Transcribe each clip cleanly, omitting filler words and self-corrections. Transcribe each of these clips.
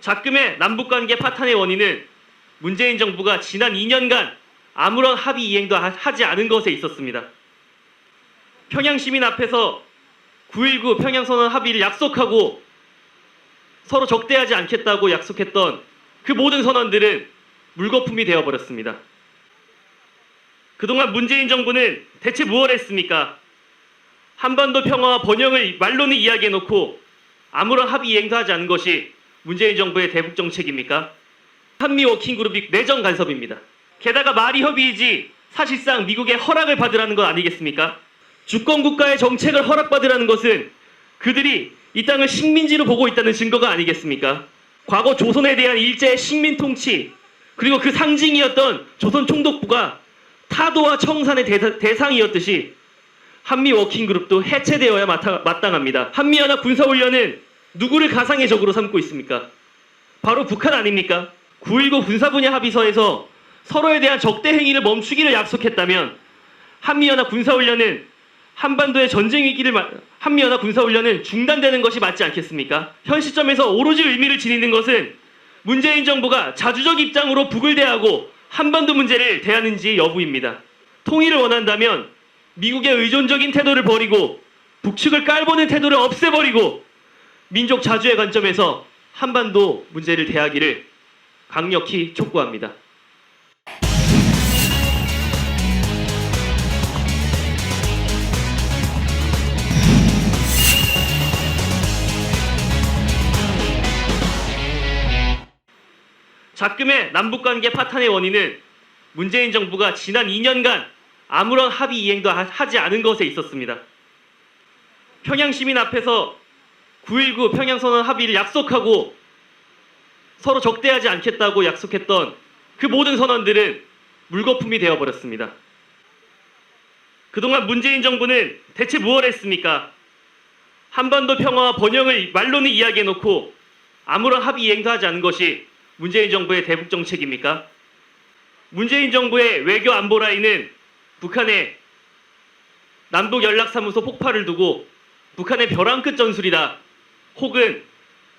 작금의 남북관계 파탄의 원인은 문재인 정부가 지난 2년간 아무런 합의 이행도 하지 않은 것에 있었습니다. 평양 시민 앞에서 9.19 평양선언 합의를 약속하고 서로 적대하지 않겠다고 약속했던 그 모든 선언들은 물거품이 되어버렸습니다. 그동안 문재인 정부는 대체 무엇을 했습니까? 한반도 평화와 번영을 말로는 이야기해놓고 아무런 합의 이행도 하지 않은 것이 문재인 정부의 대북 정책입니까? 한미 워킹그룹이 내정 간섭입니다. 게다가 말이 협의이지 사실상 미국의 허락을 받으라는 것 아니겠습니까? 주권국가의 정책을 허락받으라는 것은 그들이 이 땅을 식민지로 보고 있다는 증거가 아니겠습니까? 과거 조선에 대한 일제의 식민 통치 그리고 그 상징이었던 조선 총독부가 타도와 청산의 대상이었듯이 한미 워킹그룹도 해체되어야 마땅합니다. 한미연합 군사훈련은 누구를 가상의 적으로 삼고 있습니까? 바로 북한 아닙니까? 9.19 군사분야 합의서에서 서로에 대한 적대 행위를 멈추기를 약속했다면 한미연합 군사훈련은 한반도의 전쟁 위기를 한미연합 군사훈련은 중단되는 것이 맞지 않겠습니까? 현 시점에서 오로지 의미를 지니는 것은 문재인 정부가 자주적 입장으로 북을 대하고 한반도 문제를 대하는지 여부입니다. 통일을 원한다면 미국의 의존적인 태도를 버리고 북측을 깔보는 태도를 없애버리고 민족 자주의 관점에서 한반도 문제를 대하기를 강력히 촉구합니다. 작금의 남북관계 파탄의 원인은 문재인 정부가 지난 2년간 아무런 합의 이행도 하지 않은 것에 있었습니다. 평양 시민 앞에서 9.19 평양선언 합의를 약속하고 서로 적대하지 않겠다고 약속했던 그 모든 선언들은 물거품이 되어버렸습니다. 그동안 문재인 정부는 대체 무엇을 했습니까? 한반도 평화와 번영을 말로는 이야기해놓고 아무런 합의 이행도 하지 않은 것이 문재인 정부의 대북 정책입니까? 문재인 정부의 외교 안보 라인은 북한의 남북 연락사무소 폭파를 두고 북한의 벼랑 끝 전술이다. 혹은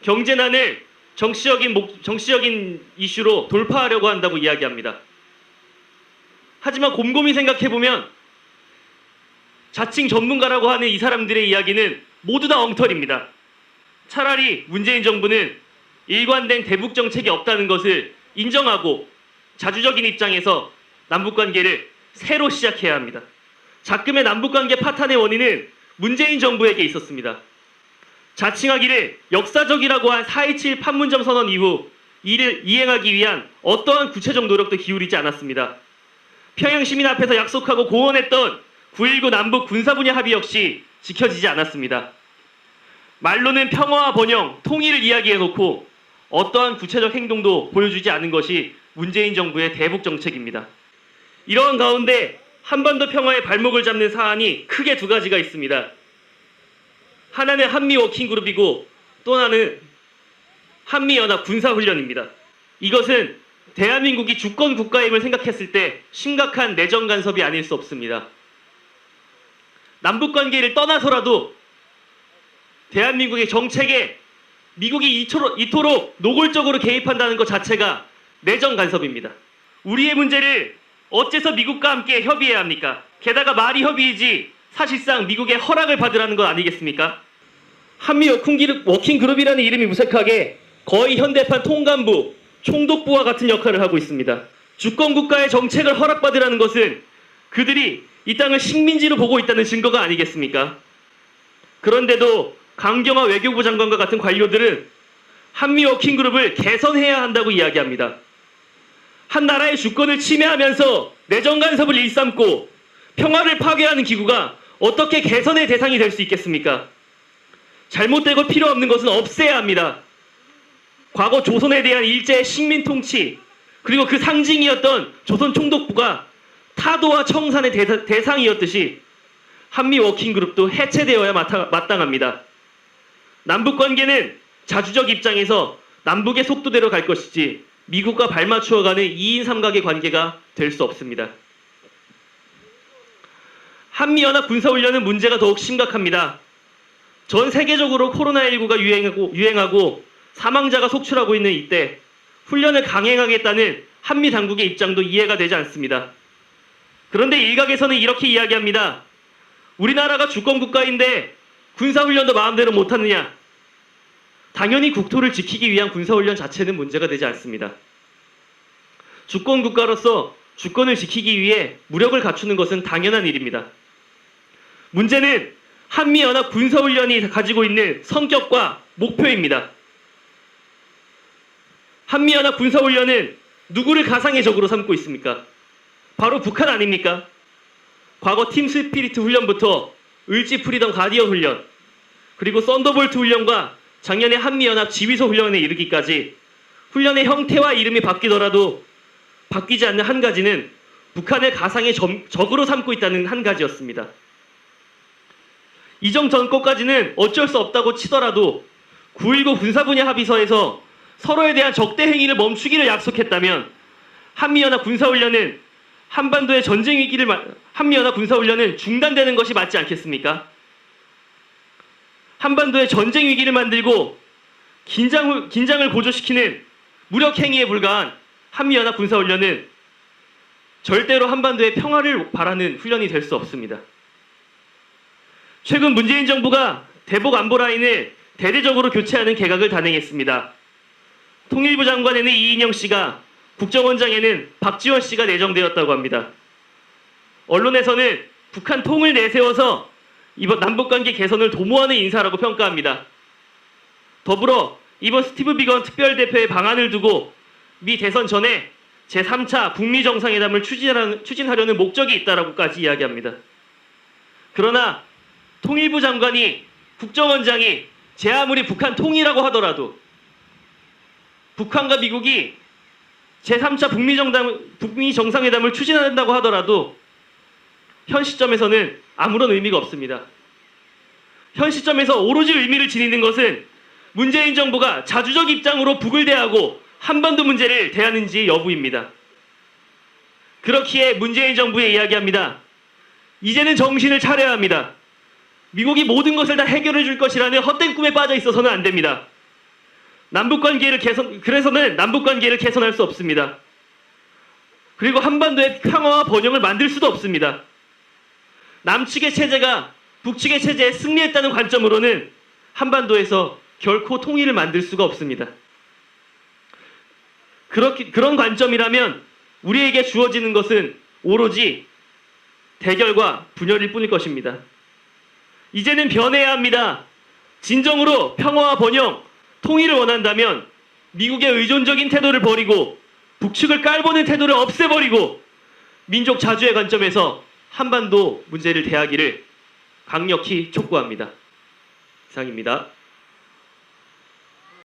경제난을 정치적인 이슈로 돌파하려고 한다고 이야기합니다. 하지만 곰곰이 생각해보면 자칭 전문가라고 하는 이 사람들의 이야기는 모두 다 엉터리입니다. 차라리 문재인 정부는 일관된 대북 정책이 없다는 것을 인정하고 자주적인 입장에서 남북관계를 새로 시작해야 합니다. 작금의 남북관계 파탄의 원인은 문재인 정부에게 있었습니다. 자칭하기를 역사적이라고 한 4.27 판문점 선언 이후 이를 이행하기 위한 어떠한 구체적 노력도 기울이지 않았습니다. 평양 시민 앞에서 약속하고 고언했던 9.19 남북 군사분야 합의 역시 지켜지지 않았습니다. 말로는 평화와 번영, 통일을 이야기해놓고 어떠한 구체적 행동도 보여주지 않은 것이 문재인 정부의 대북 정책입니다. 이러한 가운데 한반도 평화의 발목을 잡는 사안이 크게 두 가지가 있습니다. 하나는 한미 워킹그룹이고 또 하나는 한미연합 군사훈련입니다. 이것은 대한민국이 주권 국가임을 생각했을 때 심각한 내정 간섭이 아닐 수 없습니다. 남북관계를 떠나서라도 대한민국의 정책에 미국이 이토록 노골적으로 개입한다는 것 자체가 내정 간섭입니다. 우리의 문제를 어째서 미국과 함께 협의해야 합니까? 게다가 말이 협의이지 사실상 미국의 허락을 받으라는 것 아니겠습니까? 한미 워킹그룹이라는 이름이 무색하게 거의 현대판 통감부, 총독부와 같은 역할을 하고 있습니다. 주권국가의 정책을 허락받으라는 것은 그들이 이 땅을 식민지로 보고 있다는 증거가 아니겠습니까? 그런데도 강경화 외교부 장관과 같은 관료들은 한미 워킹그룹을 개선해야 한다고 이야기합니다. 한 나라의 주권을 침해하면서 내정 간섭을 일삼고 평화를 파괴하는 기구가 어떻게 개선의 대상이 될 수 있겠습니까? 잘못되고 필요 없는 것은 없애야 합니다. 과거 조선에 대한 일제의 식민 통치 그리고 그 상징이었던 조선 총독부가 타도와 청산의 대상이었듯이 한미 워킹그룹도 해체되어야 마땅합니다. 남북관계는 자주적 입장에서 남북의 속도대로 갈 것이지 미국과 발맞추어가는 2인 삼각의 관계가 될 수 없습니다. 한미연합 군사훈련은 문제가 더욱 심각합니다. 전 세계적으로 코로나19가 유행하고 사망자가 속출하고 있는 이때 훈련을 강행하겠다는 한미 당국의 입장도 이해가 되지 않습니다. 그런데 일각에서는 이렇게 이야기합니다. 우리나라가 주권 국가인데 군사훈련도 마음대로 못하느냐. 당연히 국토를 지키기 위한 군사훈련 자체는 문제가 되지 않습니다. 주권 국가로서 주권을 지키기 위해 무력을 갖추는 것은 당연한 일입니다. 문제는 한미연합 군사훈련이 가지고 있는 성격과 목표입니다. 한미연합 군사훈련은 누구를 가상의 적으로 삼고 있습니까? 바로 북한 아닙니까? 과거 팀 스피리트 훈련부터 을지 프리덤 가디언 훈련, 그리고 썬더볼트 훈련과 작년에 한미연합 지휘소 훈련에 이르기까지 훈련의 형태와 이름이 바뀌더라도 바뀌지 않는 한 가지는 북한을 가상의 적으로 삼고 있다는 한 가지였습니다. 이전 것까지는 어쩔 수 없다고 치더라도 9.19 군사분야 합의서에서 서로에 대한 적대 행위를 멈추기를 약속했다면 한미연합 군사훈련은 한반도의 전쟁 위기를 한미연합 군사훈련은 중단되는 것이 맞지 않겠습니까? 한반도의 전쟁 위기를 만들고 긴장을 고조시키는 무력 행위에 불과한 한미연합 군사훈련은 절대로 한반도의 평화를 바라는 훈련이 될 수 없습니다. 최근 문재인 정부가 대북 안보 라인을 대대적으로 교체하는 개각을 단행했습니다. 통일부 장관에는 이인영 씨가, 국정원장에는 박지원 씨가 내정되었다고 합니다. 언론에서는 북한 통을 내세워서 이번 남북관계 개선을 도모하는 인사라고 평가합니다. 더불어 이번 스티브 비건 특별대표의 방안을 두고 미 대선 전에 제3차 북미 정상회담을 추진하려는 목적이 있다라고까지 이야기합니다. 그러나 통일부 장관이, 국정원장이 제 아무리 북한 통이라고 하더라도 북한과 미국이 제3차 북미 정상회담을 추진한다고 하더라도 현 시점에서는 아무런 의미가 없습니다. 현 시점에서 오로지 의미를 지니는 것은 문재인 정부가 자주적 입장으로 북을 대하고 한반도 문제를 대하는지 여부입니다. 그렇기에 문재인 정부에 이야기합니다. 이제는 정신을 차려야 합니다. 미국이 모든 것을 다 해결해 줄 것이라는 헛된 꿈에 빠져 있어서는 안 됩니다. 그래서는 남북관계를 개선할 수 없습니다. 그리고 한반도의 평화와 번영을 만들 수도 없습니다. 남측의 체제가 북측의 체제에 승리했다는 관점으로는 한반도에서 결코 통일을 만들 수가 없습니다. 그런 관점이라면 우리에게 주어지는 것은 오로지 대결과 분열일 뿐일 것입니다. 이제는 변해야 합니다. 진정으로 평화와 번영, 통일을 원한다면 미국의 의존적인 태도를 버리고 북측을 깔보는 태도를 없애버리고 민족 자주의 관점에서 한반도 문제를 대하기를 강력히 촉구합니다. 이상입니다.